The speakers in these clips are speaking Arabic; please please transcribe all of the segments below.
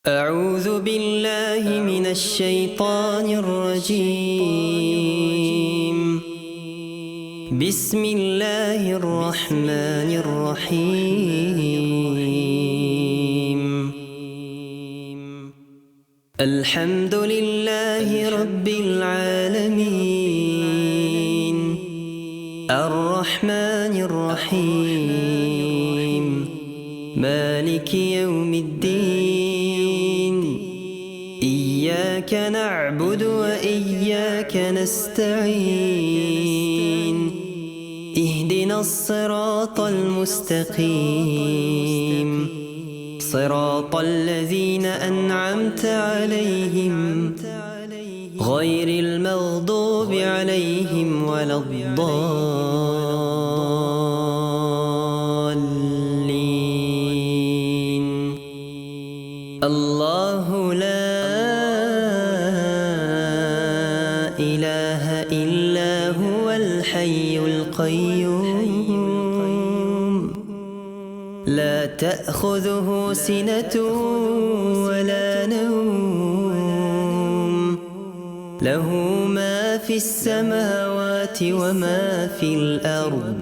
أعوذ بالله من الشيطان الرجيم. بسم الله الرحمن الرحيم. الحمد لله رب العالمين، الرحمن الرحيم، مالك يوم الدين. إياك نعبد وإياك نستعين. اهدنا الصراط المستقيم، صراط الذين أنعمت عليهم غير المغضوب عليهم ولا الضالين. الله لا إله إلا هو الحي القيوم، لا تأخذه سنة ولا نوم، له ما في السماوات وما في الأرض.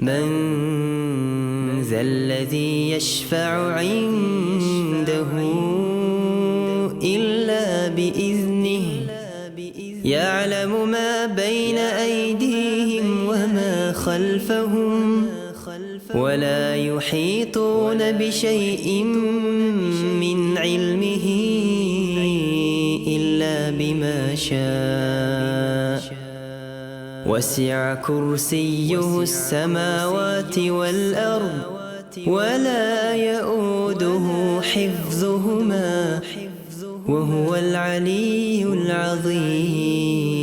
من ذا الذي يشفع عنده إلا بإذنه، يعلم ما بين أيديهم وما خلفهم، ولا يحيطون بشيء من علمه إلا بما شاء. وسع كرسيه السماوات والأرض، ولا يؤوده حفظهما، وهو العلي العظيم.